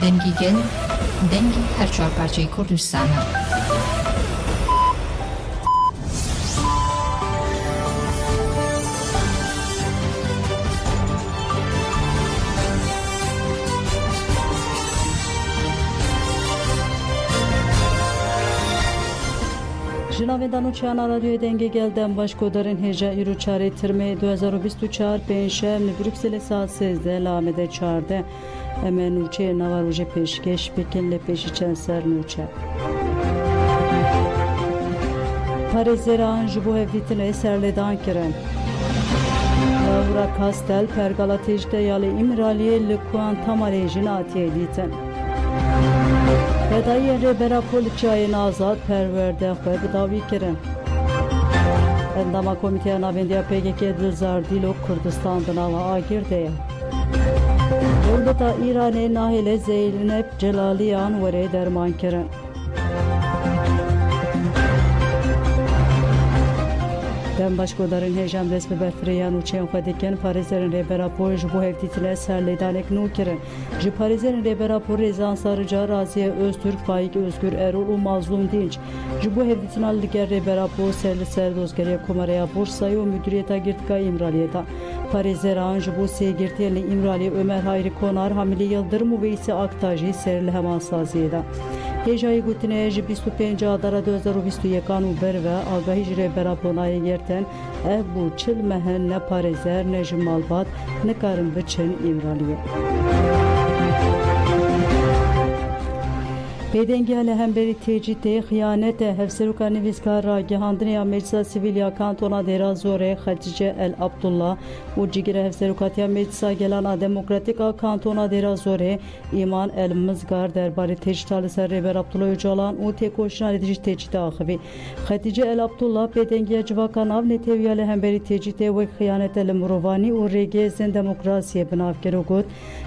Dengî dengî her çar parçayê Kurdistanê. Jinavêdano Çiyana Radyoya dengê gelden başkodarên hêja îro çarê Tirmê 2024 pênşem li Brükselê saat 13 li Amedê 14 em ê nûçeyê nava rojê pêşkeş bikin lê pêşî çend ser nûçe. Parêzeran ji bo hevdîtinê serlêdan kirin. Laura Kastel pergala têjde ya li İmraliyê li Kuantamalê jin hatiye dîtin. Fedayên rêbera Poliçayên Azad perwerde xwe bi dawî kirin. Endama Komîteya Navêndiya PKK Dilzar Dîlok Kurdistan di nava agir de ye. Dewleta Îranê nahêle Zeynep Celaliyan werê derman kirin. Dem başkodarên hêjam dest bi berfirêya nûçeyên xwe dikin, parêzerên rêbera Por ji bo hevdîtinê serlêdanek nû kirin. Ji parêzerên rêbera Por Rêzan Sarıca, Raziye Öztürk, Faik Özgür Erol û Mazlum Dinç ji bo hevdîtina li diğer rêbera Por ser li ser dozgeriya Komareya Bursayê û Müdîriyeta Girtîgehê İmraliyê da. Parêzeran ji bo sêgirtiyên li Îmraliyê Ömer Hayri Konar, Hamilî Yıldırım û Veysel Aktaş jî ser li hemansaziyê da. Hêjayê gotine ji 25 Adara 2021 û berve agahî ji rêbera Ponayê girtin, ev bû çil mehin ne parêzer ne ji malbat nikarin biçin İmraliyê. Pêdengiya li hemberî têcîtê xıyanete hevseroka nivîskar ragihandiniya Meclisa Sivîl ya Kantona Dêrazorê Xetice El Abdullah û cigîra hevserokatiya Meclisa Gelana Demokratîk a Kantona Dêrazorê İman El Mizgar derbarê têcîta li ser rêber Abdullah Öcalan û têkoşina li dijî têcîtê axivî. Xetice El Abdullah pêdengiya civaka nav netêwiya li hemberî têcîtê wek xıyanete li mirovanî û rêgezên demokrasiyê bi nav kir û got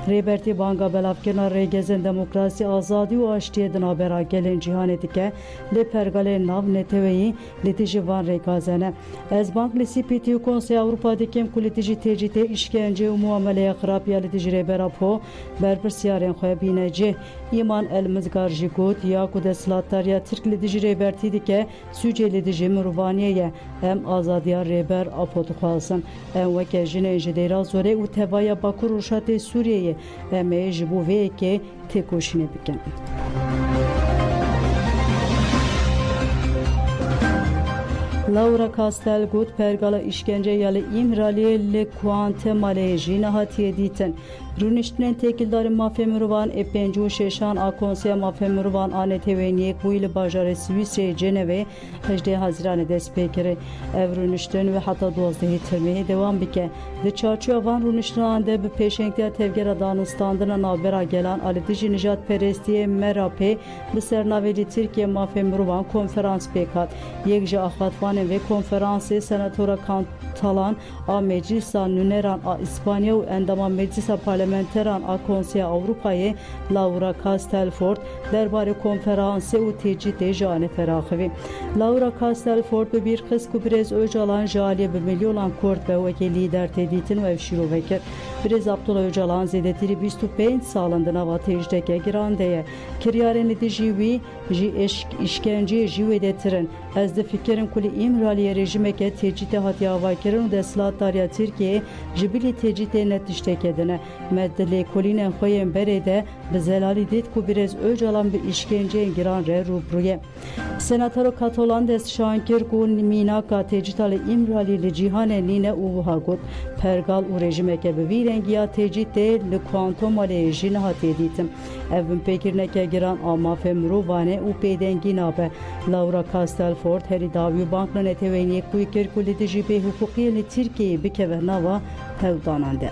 rêbertî banga belavkirina rêgezên demokrasî azadî û aştiyê di navbera gelên cîhanê dike lê pergalên nav neteweyî li dijî van rêgazene. Ez bank li CPT û Konseya Ewropa dikim ku li dijî têcîtê îşkence û muameleya xirab ya li dijî rêbera Po berpirsyarên xwe bîne cih. İman El Mizgar jî got ya ku desthilatdariya Tirk li dijî rêbertî dike sûcê li dijî mirovaniyê ye em azadiya rêber Apo dixwazin. Em weke jinên ji Dêrazorê û tevaya Bakur û Rûşatê Sûriyeyê em ê ji bo vê yekê têkoşînê bikin. Laura Kastel got pergala işkence ya li İmraliyê li Kuantamalê jî nehatiye dîtin. Rûniştinên têkildarên mafê mirovan ê pêncî û şêşan a Konseya Mafê Mirovan a Netewêniyê bûyî li bajarê Swîsreyê Cenevê 18 Haziranê dest pê kirê. Ev rûniştin ve heta 12 Tirmeyê dewam bike. Di çarçoya van rûniştinan de bi pêşengtiya tevgera danistandina navbera gelan a li dijî nijadperestiyê Merapê bi sernavê Tirkiye Mafê Mirovan konferans pêk hat. Yek ji axvatvanên vê konferansê senatora Kantalan a Meclisa Nûneran a İspanya û endama Meclisa Parlamenteran a Konseya Avrupayê Laura Kastelford derbarê konferansê û têcîtê ji anê feraxivî. Laura Kastelford bi bir xist ku Birêz Öcalan ji aliyê bi milyonan Kurd ve wekî lîder tê dîtin û ev şîrove kir. Birêz Abdullah Öcalan zêdetirî 25 salên di nava têjdeke giran de ye. Kiryarên li dijî wî jî îşkenceyê jî wê de tirin. Ez difikirim ku li İmraliyê rejimeke têcîtê hatiye avakirin û desthilatdariya Tirkiyeyê ji bilî têcîtê net tiştekê dine. Me di lêkolînên xwe yên berê de bi zelalî dît ku Birêz Öcalan bi îşkenceyên giran re rûbirû ye. Senatoro Katolan destşan kir ku mînaka têcîta li İmralî li cîhanê nîne û wiha got pergal û rejimeke bi vî rengiya têcîtê li Kuantamalê jî nehatiye dîtin. Ev binpêkirneke giran a mafê mirovan e û pêdengî nabe. Laura Kastelford herî dawî bank li Netewêniyê kûyî kir ku li dijî bêhukukiyên li Tirkiyeyê bikeve nava hewdanan de.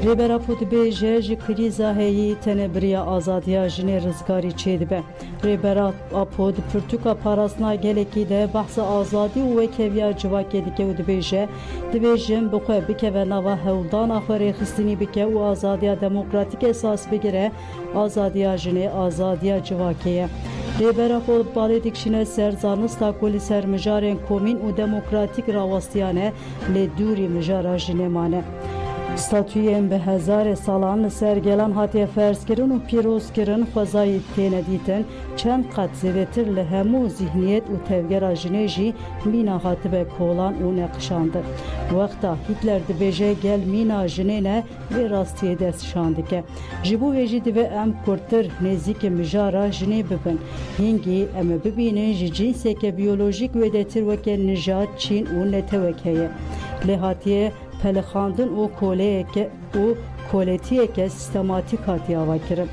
Rêbera Po dibêje ji krîza heyî tenebiriya azadiya jinê rizgarî çê dibe. Rêbera Po di pirtûka parastina gelekî de behsa azadî û wekeviya civakê dike û dibêje dibêjin bi xwe bikeve nava hewldana xwe rêxistinî bike û azadiya demokratîk esas bigire azadiya jinê azadiya civakê ye. Rêbera Fotbalê dikişine ser zanista kulî ser mijarên komîn û demokratîk rawastiyan e lê dûrî mijara jinê mane. Statûyên bi hezarê salan li ser gelan hatiye ferzkirin û pîrozkirin xwezayî têne dîtin çend qet zêdetir li hemû zihniyet û tevgera jinê jî mîna hatibe kolan û neqişandin. Wexta Hitler dibêje gel mîna jinê ne vê rastiyê dest şandike. Ji bo vê jî divê em kurttir nêzîkê mijara jinê bibin. Hingî em ê bibînin ji cînseke biyolojîk wêdetir weke nijad, çîn û netewek heye. Lê hatiye pelixandin û koletiyeke sistematik hatiye avakirin.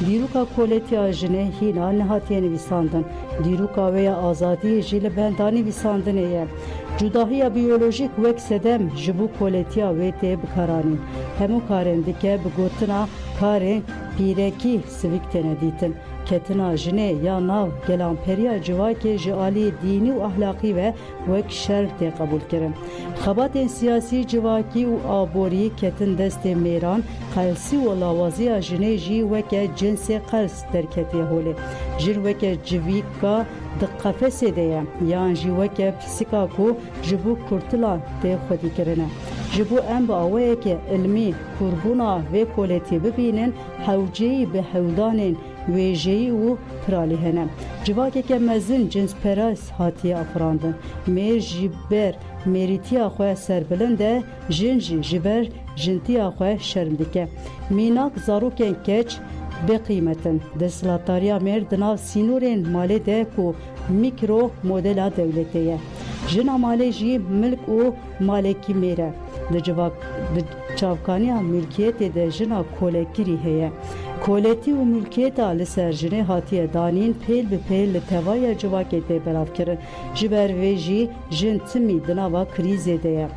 Dîroka koletiya jinê hîna nehatiye nivîsandin. Dîroka wê ya azadiyê jî li benda nivîsandinê ye. Cudahiya biyolojîk wek sedem ji bo koletiya wê tê bikaranîn. Hemû karên dike bi gotina karên pîrekî sivîk têne dîtin. Ketina jinê ya nav gelamperiya civakê ji aliyê dînî û ahlaqî ve wek şer tê qebûl kirin. Xebatên siyasî civakî û aborî ketin destê mêran, qelsî û lawaziya jinê jî weke cinsê qels derketiye holê. Jin weke civîka di qefesê de ye yan jî weke pisîka ku ji bo kurtilan tê xwedîkirine. Ji bo em bi awayeke ilmî kurbûna vê koletî bibînin hewceyî bi hewdanên wêjeyî û piralî hene. Civakeke mezin cinsperest hatiye afirandin. Mêr ji ber mêrîtiya xwe serbilind e, jin jî ji ber jintiya xwe şerm dike. Mînak zarokên keç bêqîmetin. Desthilatdariya mêr di nav sînorên malê de ku mîkro modela dewletê ye. Jina malê jî milk û malekî mêr e. Di çavkaniya mülkiyetê de jina kolekirî heye. Koletî û mülkiyeta li ser jinê hatiye danîn pêl bi pêl li tevaya civakê tê belavkirin. Ji ber vê jî jin timî di nava krîzê de ye.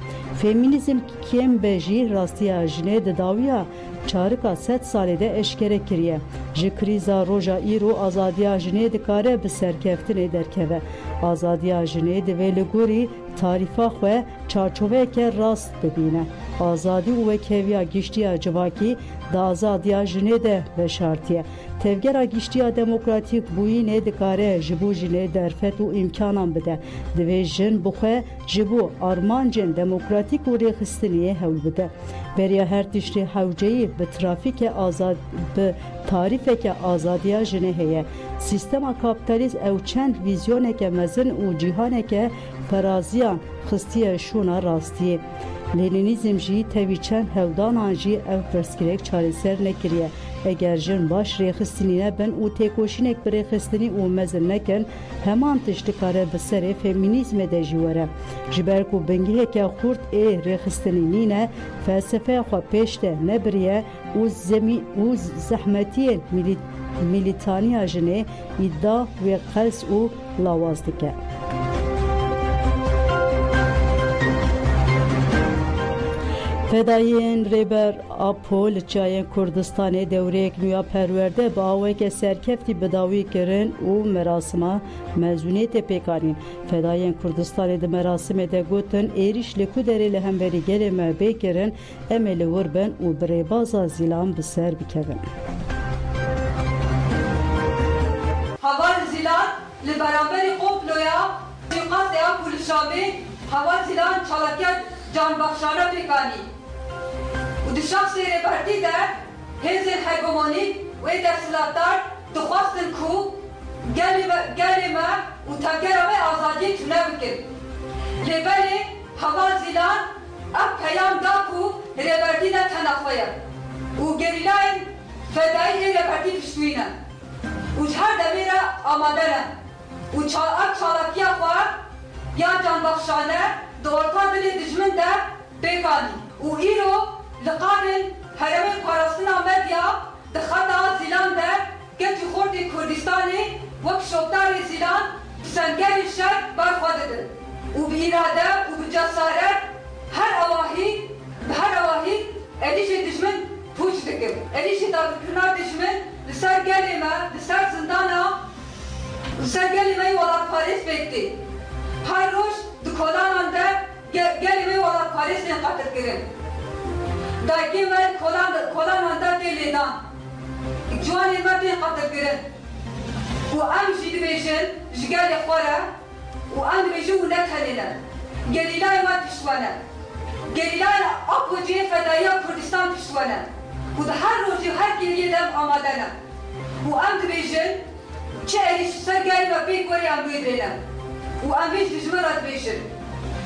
Femînîzm kêm be jî rastiya jinê di dawiya çarika 100 salê de eşkere kiriye. Ji krîza roja îro azadiya jinê dikare bi serkeftinê derkeve. Azadiya jinê divê li gorî tarîfa xwe çarçoveke rast bibîne. Azadî û wekheviya giştiya civakî di azadiya jinê de veşartiye. Tevgera giştiya demokratîk bûyînê dikare ji bo jinê derfet û îmkanan bide. Divê jin bixwe ji bo armancên demokratîk û rêxistiniyê hewl bide. Beriya her tiştî hewceyî bi tarîfeke azadiya jinê heye. Sistema kapitalîst ew çend vîzyoneke mezin û cîhaneke feraziyan xistiye şûna rastiyê. Leninizm jî tevî çend hewdanan jî ev pirsgirêk çarêser nekiriye. Eger jin baş rêxistinîne bin û têkoşînek bi rêxistinî û mezin nekin, heman tişt dikare bi serê femînîzmê de jî were. Ji ber ku bingeheke xurt ê rêxistinî nîne, felsefeya xwe pêş de nebiriye û zehmetiyên milîtaniya jinê îddia wê qels û lawaz dike. Fedayên rêber Apo li çayên Kurdistanê dewreyek nûya perwerde bi awayeke serkeftî bidawî kirin û merasima mezûniyetê pêkanîn. Fedayên Kurdistanê di merasimê de gotin êriş li ku derê li hemberî gelê me bê kirin, em ê li wir bin û bi rêbaza zîlan bi ser bikevin. Heval zîlan li beraberî komploya suîqasteya ku li Şamê heval zîlan çalakiya canbexşana pêkanî. û di şexsê rêbertî de hêzên hegemonîk wê desthilatdar dixwastin ku gelê me û tevgera me azadiyê tune bikin. Lêbelê heval zîlan ev peyam da ku rêbertî ne tena xwe ye û gerîlayên fedayî ê rêbertî piştwîne û ji her demê re amade ne û ev çalakiya xwe ya canbexşane di orta dilê dijmin de pêkanî û îro li qanên heremên parastina medya di xeta zîlan de getî xortê Kurdistanê wek şopdarê zîlan sengerê şer berxwe didin û bi îrade û bi cesaret her awahî êdîşê dijmin pûç dikin. Êdîşê dagirkirina dijmin li ser gelê me, li ser zindana li ser gelê me welatparêz bêkti. Her roj di kolanan de gelê me welatparêzên qetil kirin. Dayikê me kolanan de tê lêdan. Ciwanên me tên qetil kirin. û وأم جي دبيجن جقال إخوارا وأم دبيجن ونكهلنا قليلاي ما تشوانا قليلاي أقوى جي فدايا كردستان تشوانا ودهار روجي هر كيلي دم آمادنا وأم دبيجن چه سرگاری و بی کوری ام بیدرنا و ام بیش دجمرات بیشن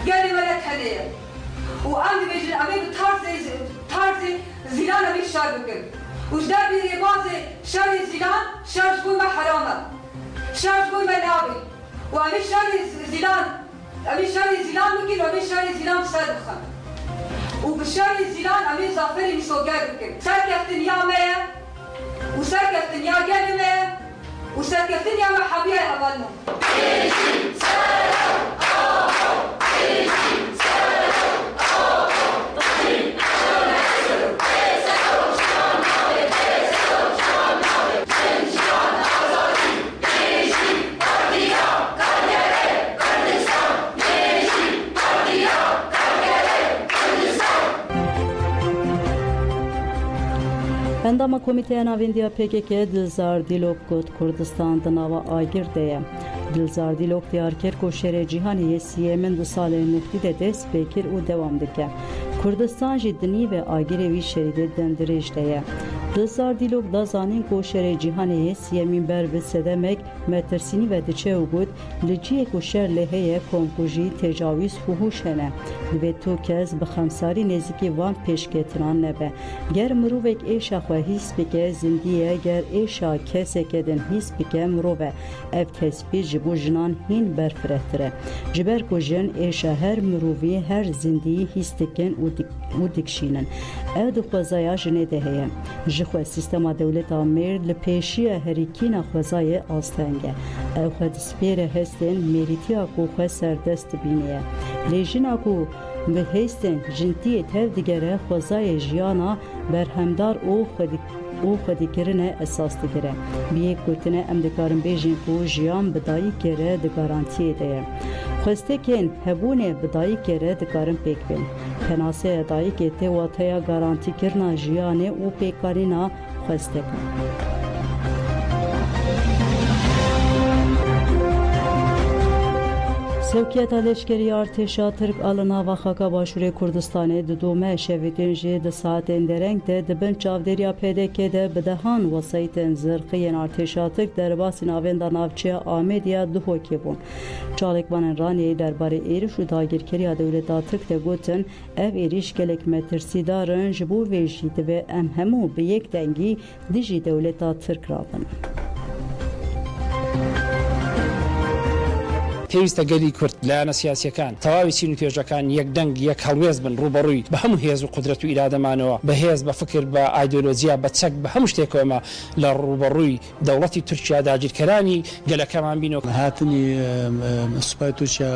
گاری ملت هدیه و ام بیشن امی به طرز زیلان امی شار بکن و جدا بیری باز شار زیلان شارش بوی ما حرامه شارش بوی ما نابی و امی شار زیلان بکن و امی شار زیلان بسر بخن و به شار زیلان امی زافری میسوگر بکن سرکفتن یا مه و سرکفتن یا گلی مه وسكتني يا محبيا يا هبالنا Endama Komiteya Navindiya PKK Dilzar Dilok Got Kurdistan Dınava Agirde'ye. Dilzar Dilok diyarker koşere cihaniye siyemen du sale nukti de des bekir u devam dike. Kurdistan jiddini ve agirevi şeride dendirejde'ye. Dilzar Dilok da zanin koşere cihaniye siyemin ber ve sedemek metersini ve diçe ugut liciye koşer leheye komkuji tecavüz fuhuşene ve tu kez bixemsari neziki van peşketiran nebe. Ger mruvek eşa xwe his bike zindiye ger eşa kesek edin his bike mrove ev tespit ji bo jinan hin berfirehtire. Ji ber ku jin eşa her mruvi her zindiyi his dikin û dikşînin. Ev di xwezaya jinê de heye. Ji xwe sistema dewleta mêr li pêşiya herîkîna xwezayê astenge. Ew xwe dispêre hestên mêrîtiya ku xwe serdest dibîniye. Lê jina ku ve hestên jintiyê tev digere xwezayê jiyana berhemdar û xwedîkirine esas digire. Bi yek gotine em dikarin bêjin ku jiyan bi dayîkê re di garantiyê de ye. Xwestekên hebûnê bi dayîkê re dikarin pêk bin. Penaseya dayîkê tê wateya garantîkirina jiyanê û pêkarîna xwestekan. Sevkiyeta leşkeriya artêşa Tirk ali nava Xaka Başûrê Kurdistanê di dome şevîtên jê di saetên dereng de dibin çavdêriya PDK de bi dehan wesayîtên zirxiyên artêşa Tirk derbasî navenda navçeya Amêdiya dihokê bûn. Çalêkvanên Raniyê derbarê êriş û dagirkeriya dewleta Tirk de gotin ev êriş gelek metirsîdarin ji bo vê jî divê em hemû bi yek dengî dijî dewleta Tirk rabin. پێویستە گەلی کورد لایەنە سیاسیەکان تەواوی سین و توێژەکان یەکدەنگ یەک هەڵوێز بن ڕوبەڕووی بە هەموو هێز و قودرەت و ئیرادەمانەوە بە هێز بە فکر بە ئایدۆلۆژیا بە چەک بە هەموو شتێکەوەمە لە ڕوبەڕووی دەوڵەتی تورکیا داگیرکەرانی گەلەکەمان بینەوە. هاتنی سوپای تورکیا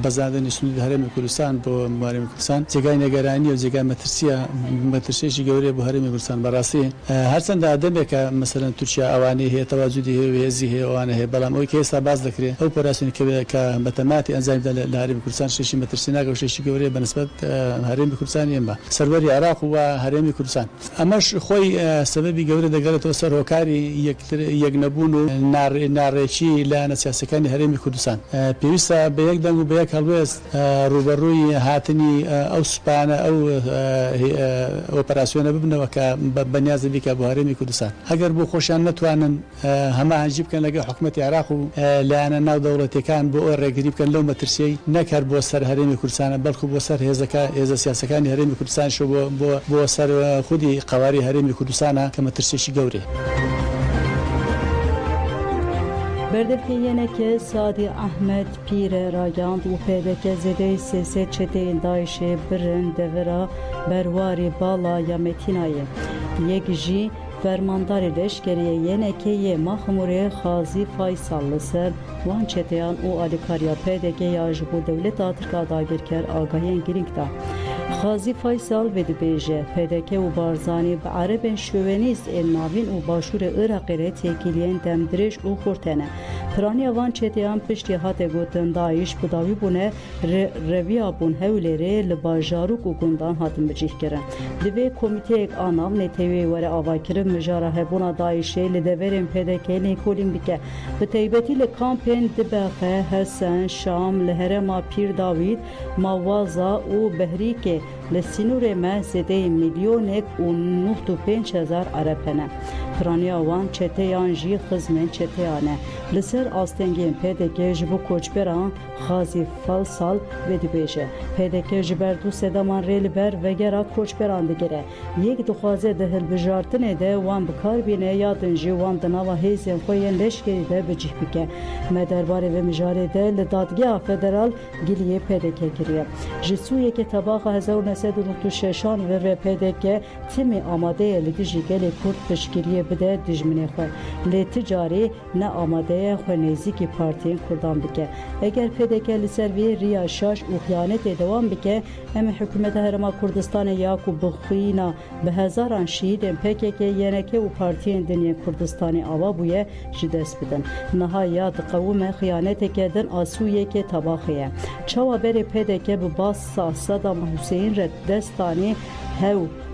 بەزاندنی سنووری هەرێمی کوردستان بۆ هەرێمی کوردستان جێگای نێگەرانی و جێگای مەترسیەکی گەورەیە بۆ هەرێمی کوردستان بەڕاستی هەرچەندە ئادەمێکە مەسەلەن تورکیا ئەوانەی هەیە تەواجودی هەیە و هێزی هەیە ئەوانە هەیە بەڵام ئەوەی کە ئێستا باز دەکرێت ئەو پۆراسیۆنی کە بەتەماتی ئەنجامدا لە هەرێمی کوردستان شتێکی مەترسی ناکە و شتێکی گەورەیە بەنسبەت هەرێمی کوردستان ئێمە سەروەری عێراق و هەرێمی کوردستان ئەمەش خۆی سەبەبی گەورە دەگەڕێتەوە سەر هۆکاری یەکنەبوون و ناڕێکی لایەنە سیاسیەکانی هەرێمی کوردستان. پێویستە بە یەک دەنگ و بە یەک هەڵوێست ڕوبەڕووی هاتنی ئەو سوپانە ئەو ئۆپەراسیۆنە ببنەوە کە بەنیازە بیکە بۆ هەرێمی کوردستان. ئەگەر بۆ خۆشیان نەتوانن هەماهەنگی بکەن لەگەڵ حکوومەتی عێراق و لایەنە ناو دەوڵەتیەکان بۆ ئەوە ڕێگری بکەن لەو مەترسیەی نەکرد بۆ سەر هەرێمی کوردستانە بەڵکو بۆ سەر هێزە سیاسەکانی هەرێمی کوردستان شو بۆ سەر خودی قەواری هەرێمی کوردستانە کە مەترسیێکی گەورەیە. Berdevkeyêneke Sadî Ehmed Pîre ragihand û PDK zêdeyê sêsê çeteyên Daişê birin devera berwarê bala ya Metînayê. Yek jî fermandarê leşkeriyê yenekeyê Maxmûrê Xazî Faysal li ser wan çeteyan û alîkariya PDK ya ji bo dewleta Tirka dagirker agahiyên girîng da. Xazî Faysal vê dibêje PDK û Barzanî bi erebên şovenîst ên navîn û başûrê Iraqê re têkiliyên demdirêj û xurt hene. Piraniya van çeteyan piştî hate gotin Daeş bi dawî bûne reviya bûn hewlêrê li bajarok û gundan hatin bicîhkirin. Li vê komîteyek anav netewê were avakirin mijara hebûna Daişê li deverên PDK lêkolîn bike. Bi taybetî li kampên Dibexê, Hesen, Şam, li herêma Pîr Dawîd, Mawaza û Behrîkê li Sînûrê me zêdeyê milyonek û 95,000 Arab hene. Piraniya wan çeteyan jî xizmên çeteyan e. Li ser astengên PDK ji bo koçberan Xazî Falsal vê dibêje. PDK ji ber du sedaman rê li ber vegera koçberan digire. Yek dixwaze di hilbijartinê de wan bikarbîne ya din jî wan di nava hêzên xwe yên leşkerî de bicih bike. Me derbarê vê mijarê de li dadgeha federal giliyê PDK kiriye. Ji Sûyekê tebaxa 1996 ve PDK timî amade ye li dijî gelê Kurd piştgiriyê bide dijminê xwe. Lê ticarî ne amade ye xwe nêzîkî partiyên Kurdan bike. Eger PDK li ser vê riya şaş û xyanetê dewam bike, em ê hikûmeta Herêma Kurdistanê ya ku bi xwîna bi hezaran şîîdên PKK, YNK û partiyên diniyên Kurdistanê ava bûye ji dest bidin. Niha ya diqewime xyaneteke din a Sûyekê tebaxê ye. Çawa berê PDK bi basa Saddam Hüseyin re destanê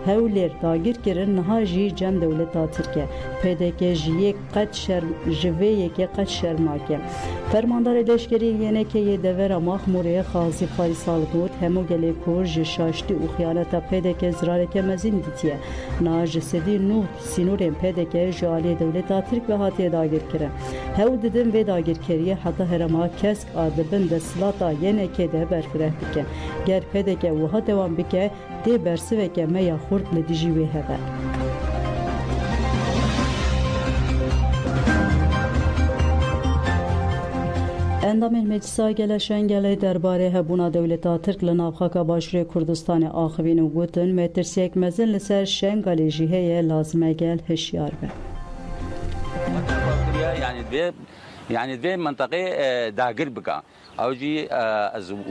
hewlêr dagir kirin, niha jî cem dewleta Tirkiye. PDK ji yek qet ji vê yekê qet şermake. Fermandarê leşkerî YNK'yê devera Maxmûrê Xazî Faysal got hemû gelê Kurd ji şaştî û xyaneta PDK zirareke mezin dîtiye. Niha ji sedî nû sînûrên PDK ji aliyê dewleta Tirk ve hatiye dagir kirin. Hew didin vê dagirkeriyê heta herêma kesk a dibin desthilata YNK de berfireh bikin. Ger PDK wiha dewam bike, dê bersiveke me ya Xurd li dijî wê hebe. Endamên Meclisa Gele Şengelê derbarê hebûna dewleta Tirk li navxaka Başûrê Kurdistanê axivîn û gotin metirsiyek mezin li ser Şengalê jî heye lazim e gel hişyar be. يعني ذي منطقة داقر بقى أو جي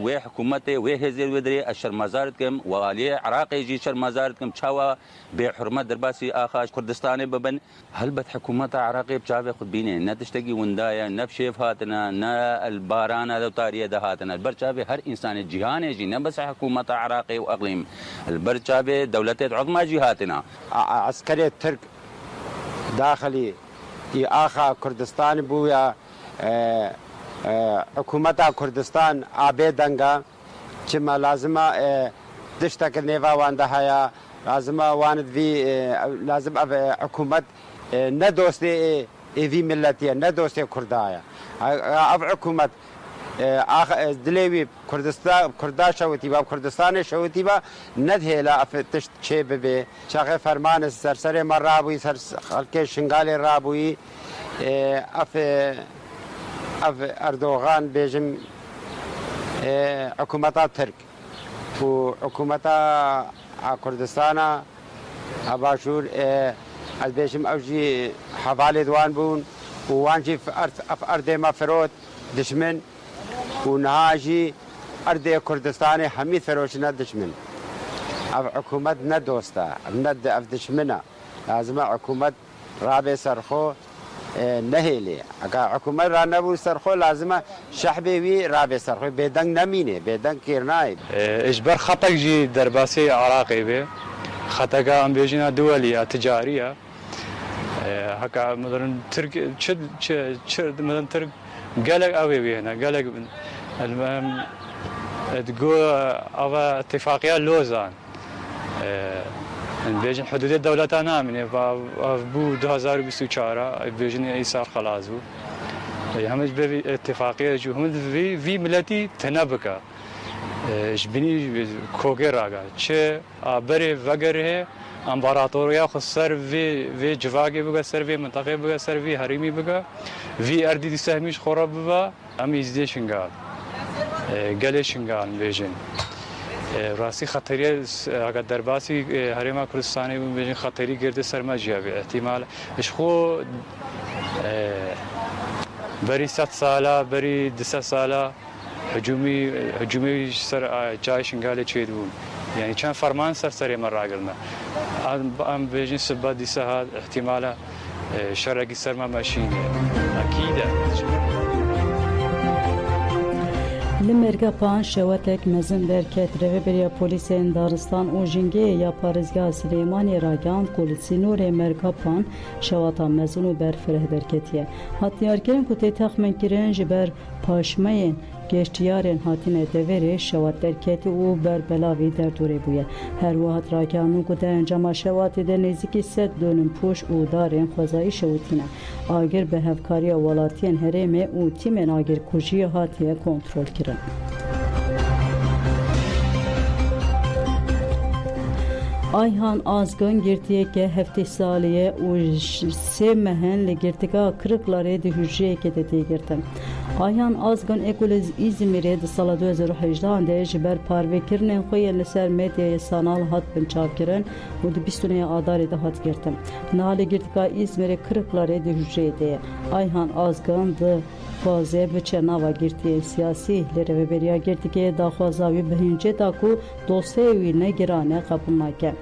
وي حكومتي وي هزير ودري الشرمازارت كم والي عراقي جي شرمازارت كم شاوا بحرمة درباسي آخاش كردستاني ببن هل بت حكومة عراقي بشافي خد بيني نا تشتكي وندايا نا بشيف هاتنا نا البارانا دو طارية ده هاتنا البرشافي هر إنسان جيهاني جي نا بس حكومة عراقي وأقليم البرشافي دولتي عظمى جيهاتنا عسكري ترك داخلي آخا کردستان بویا حکومت کردستان آبی دنگا چما لازمه دشتک نیوا وانده هیا لازمه واند وی لازم حکومت نه دوست وی ملتیه نه دوست کردایا اف حکومت دلیوی کردستان شوتی با کردستان شوتی با ندهی لا تشت چه ببی چاقه فرمان سرسر مر رابوی سر خلک شنگال رابوی اف اردوغان بیجم حکومتا ترک و حکومتا کردستان باشور از بیجم اوجی حوالی دوان بون و وانجی ارد ما فرود دشمن ونهاجي أرض كردستان همي ثروشنا دشمن حكومت ندوستا ند أفدشمنا لازم حكومت رابع سرخو نهيلي حكومت رانبو سرخو لازم شعبي وي رابع سرخو بيدنگ نمينه بيدنگ كيرناي إجبار خطك جي درباسي عراقي به خطك أم بيجينا دولية تجارية هكا مثلا ترك مثلا ترك قالك أوي بينا قالك المهم تقول أبا اتفاقية لوزان بيجن حدود الدولة نامنة فبو 2024 بيجن إيسار خلاصو هم اتفاقية جو هم في ملتي تنبكة جبني كوغير راجع شيء بري وغيره امبراطوريا خسر في جواگی بگه سر في منطقه بگه سر في هریمی بگه في اردی دیسهمیش خراب بگه ام ازدی شنگال گله شنگال بیجن راستی خطری اگر درباسی هریما کردستانی بیجن خطری گرده سرما جیابی احتمال اش خو بری 100 ساله بری 200 ساله هجومی سر جای شنگال چید بود يعني كان فرمان سرسري مرة قلنا أم بيجين سباد دي سهاد احتماله شرقي سرما ماشيين أكيد Limergapan şevetek mezin derket reveberiya polisên daristan û jingê ya Parêzgeha Silêmaniyê ragihand ku li sînorê Mergapan şewata mezin û berfireh derketiye. Hatiyarkirin ku tê texminkirin ji ber paşmeyên geştiyarên hatine deverê şewat derketî û berbelavî derdorê bûye. Her wihat ragihandin ku di encama şewatê de nêzîkî sed dönüm pûş û darên xwezayî şewitîne. Agir bi hevkariya welatiyên herêmê û tîmên agirkujiyê hatiye kontrol kirin. Ayhan Azgın girtiyeke heftê saliyê û sê mehin li girtîgeha Kırıklarê di hücreyekê de tê girtin. Ayhan Azgın ê ku li İzmîrê di sala 2018 de ji ber parvêkirinên xwe yên li ser medyayê sanal hat binçavkirin û di 29 Adarê de hat girtin. Niha li girtîgeha İzmîrê Kırıklarê di hücreyê de ye. Ayhan Azgın di xwaze biçe nava girtiyên siyasî li reveberiya girtîgehê daxwaza wî bi hincê da ku dosyayê wî negirane qebûl nake.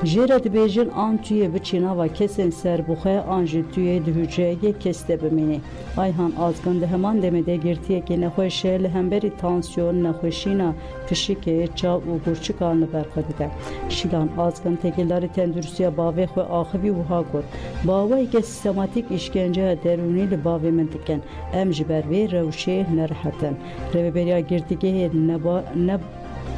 Jêra dibêjin an tuyê biçî nava kesên serbixwe an jî tuyê di hücreyekê kes de bimînî. Ayhan Azgın di heman demê de girtiyekê nexweş e li hemberî tansyon, nexweşîna pişikê, çav û gurçikan li ber xwe dide. Şîlan Azgın tekildarî tenduristiya bavê xwe axivî wiha got. Bawayeke sîstematîk îşkenceya derûnî li bavê min dikin. Em ji ber vê rewşê nerehetin. Reveberiya girtîgehê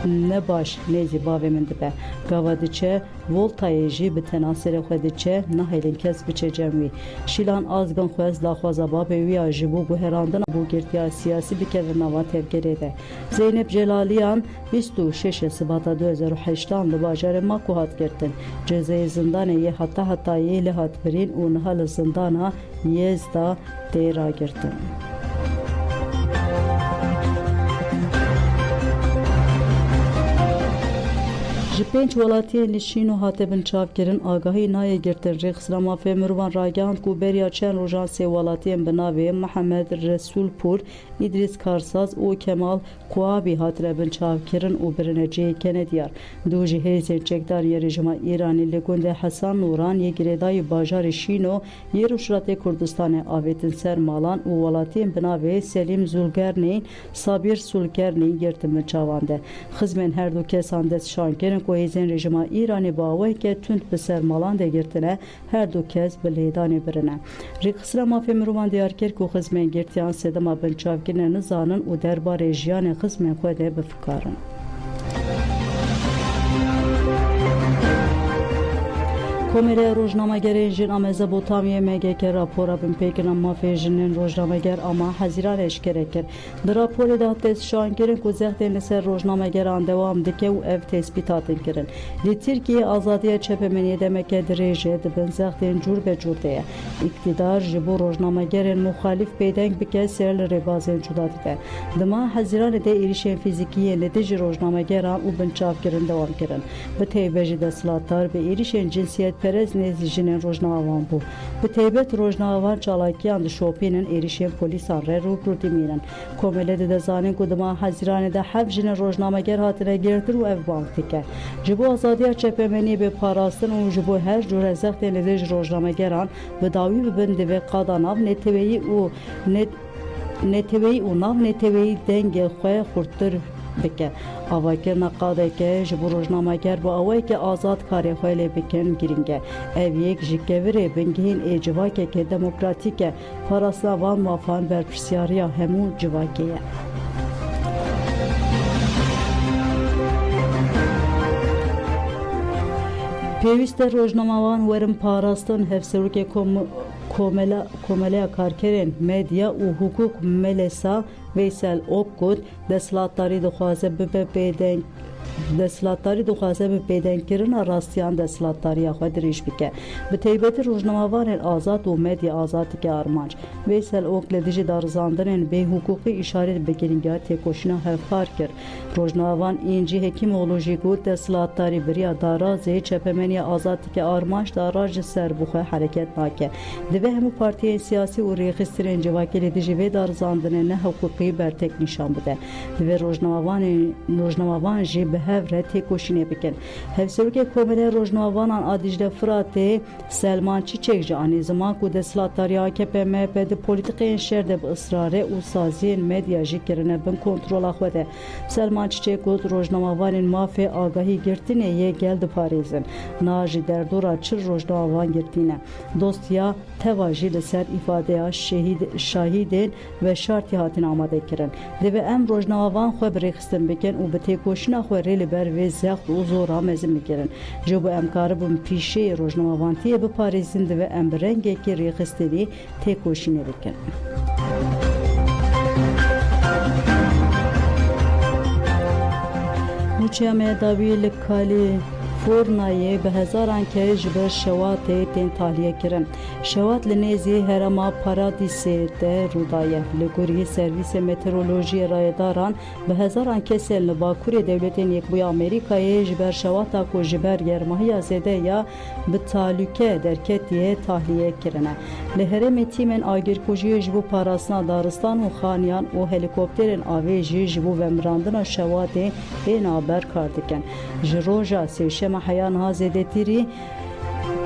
ne baş nêzî bavê min dibe. Gava diçe, voltayê jî bi tenaserê xwe diçe, nahêlin kes biçe cem wî. Şîlan Azgın xwest daxwaza bavê wî ya ji bo guherandina bû girtiya siyasî bikeve nava tevgerê de. Zeynep Celaliyan 26 Sibata 2008 li bajarê Mako hat girtin. Cezayê zindanê yê Hatayê li hat birîn û niha li zindana Yezda tê ragirtin. Ji pênc welatiyên li Şîn û hate binçavkirin agahî nayê girtin. Rêxistina mafê mirovan ragihand ku beriya çend rojan sê welatiyên bi navê Mihemed Resulpur, İdris Karsaz û Kemal Kuabî hatine binçavkirin û birine cêyîkene diyar. Du jî hêzên çekdariyê rejima Îranî li gundê Hesan Nûran yê girêdayî bajarê Şîno yê Rûşratê Kurdistanê avêtin ser malan û welatiyên bi navê Selîm Zulgernî, Sabîr Sulgernî girtin binçavan de. Xizmên her du kesan dest şankirin ku hêzên rejima Îranê bi awayeke tund bi ser malan de girtine, her du kes bi lêdanê birine. Rêxistina mafê mirovan diyar kir ku xizmên girtiyan sedema binçavkirinê nizanin û derbarê jiyanê xizmên xwe de bifikarin. Komêreya Rojnamegerên Jin a Mezopotamiyê MGK rapora binpêkirina mafê jinên rojnameger ama hezîran eşkere kir. Di raporê de hat şankirin ku zextên li ser rojnamegeran dewam dike û ev tespît hatin kirin. Li Tirkiyê azadiya çepemeniyê demeke dirêje dibin zextên cûr be cûr de ye. İktidar ji bo rojnamegerên muxalîf pêdeng bike ser li rêbazên cuda dide. Di ma hezîranê de êrişên fîzîkiyê li dijî rojnamegeran û binçavkirin dewam kirin. Bi teybe jî desthilatdar bi êrişên cinsiyet perez nêzî jinên rojnamevan bû. Bi taybet rojnamevan çalakiyan di şopînin êrişên polîsan re rûbirû dimînin. Komêle de dizanin ku di ma hezîranê de hev jinên rojnameger hatine girtin û ev bang dike. Ji bo azadiya çepemeniyê bê parastin û ji bo her cûre zextên li dijî rojnamegeran bi dawî bibin divê qada nav neteweyî û nav neteweyî dengê xwe xurttir bike. Avakirina qadeke ji bo rojnameger bi awayeke azad karê xwe lê bikin girîng e. Ev yek ji kevirê bingehîn ê civakeke demokratîk e. Parastina van mafan berpirsyariya hemû civakê ye. Pêwîst e rojnamevan werin parastin hevserokê Komeleya Karkerên Medya û Hukuk Melesa Veysel Ok got desthilatdarî dixwaze bibe pêdeng desthilatdarî dixwaze bi pêdengkirina rastiyan desthilatdariya xwe dirêj bike. Bi taybetî rojnamevanên azad û medya azad dike armanc. Veysel Ok li dijî darizandinên bêhukûqî îşarê bi girîngeha têkoşîna hevkar kir. Rojnamevan İnci Hekîmoğlu jî got desthilatdarî biriya darazê çepemeniya azad dike armanc dara ji ser bi xwe hereket nake. Divê hemû partiyên siyasî û rêxistirên civakê li dijî vê darizandinê ne hukukî bertek nîşan bide. Divê rojnamevan jî به هفره تکوشینه بکن هفسروک کومله روجناوانان آدیجده فراته سلمان چیچک جانی زمان کو دسلاتاری AKP MHP'de politikayın şerde به ısrarı و سازی مدیا جی کرنه بن کنترل خوده سلمان چیچک گوت روجناوانین مافی آگاهی گرتینه یه گلد پاریزن ناجی در دورا چر روجناوان گرتینه دوستیا تواجی لسر ifade şahidin ve şarti hatin amade kirin deve em rojnavan xwe birêxistin bikin û bi têkoşîna xwe rê li ber vê zext û zora mezin bikirin ji bo em karibin pîşeyê rojnavavantiyê biparêzin divê em bi rengekî rêxistinî têkoşînê bikin. Nûçeya Mehedavî li Kaliforniyayê bi hezaran kerê ji ber şewatê tên tahliye kirin. Şewat li nêzî herêma Paradîsê de rûdaye. Li gorî Servîsê Meteorolojiyê rayedaran bi hezaran kesên li Bakurê Dewletên Yekbûyî Amerîkayê ji ber şewata ku ji ber germahiya zêde ya bi talûke derketiye tahliye kirine. Li herêmê tîmên agirkujiyê ji bo parastina daristan û xaniyan û helîkopterên avê jî ji bo vemirandina şewatê bên haber kar dikin. Ji roja sêşema heya niha zêdetirî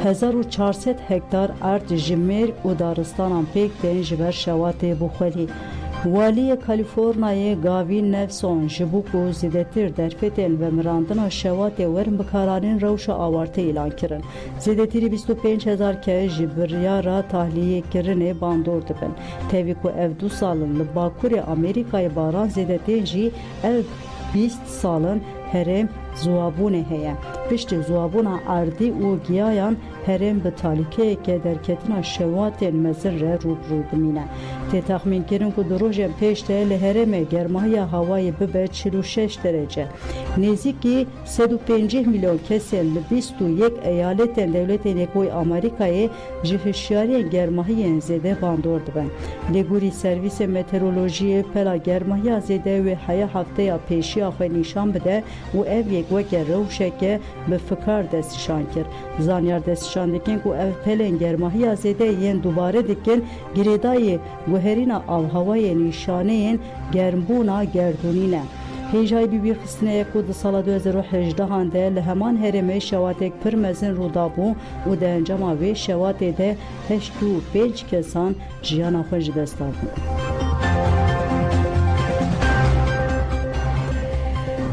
1400 hektar erd ji mêr û daristanan pêk tên ji ber şewatê bixwelî. Waliyê Kaliforniyayê Gavin Newsom ji bo ku zêdetir derfetên vemirandina şewatê werin bikaranîn rewşa awarte îlan kirin. Zêdetirî 25,000 kes ji biryara tahliyêkirinê bandor dibin. Tevî ku ev 2 salin li Bakurê Amerîkayê baran zêdetên jî ev 20 salin herêm zuwabûnê heye. Piştî zuwabûna erdî û giyayan herêm bi talîkeyeke derketina şewatên mezin re rûbirû dimîne. Tê texmînkirin ku di rojên pêş de li herêmê germahiya hawayê bibe 46 derece. Nêzîkî 150 milyon kesên li 21 eyaletên Dewletên Yekbûyî Amerîkayê ji hişyariyên germahiyên zêde bandor dibin. Lê gorî Servîsê Meteorolojiyê pela germahiya zêde wê heye hefteya pêşiya xwe nîşan bide û ev yek weke rewşeke bi fikar destnîşan kir. Zanyar destnîşan dikin ku ev pelên germahiya zêde yên dubare dikin girêdayê guherîna avhewayê nîşaneyên germbûna gerdûnî ne. Hêjayî bîbî xistineye ku di sala 2018 de li heman herêmê şewatek pir mezin rûdabû û di encama vê şewatê de 85 kesan jiyana xwe ji dest dadin.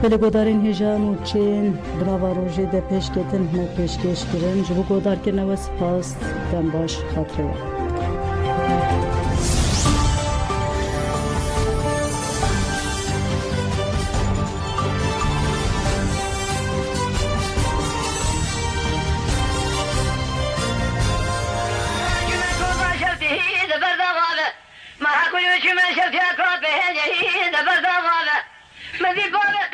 Pelegodarên hêjan û çên birava rojê de pêşketin me pêşkêş kirin ji bo godarkirina we spas dem baş xatirê. ما كل شيء ما شفت يا كرة بهجه ده برضه غابة ما في قابل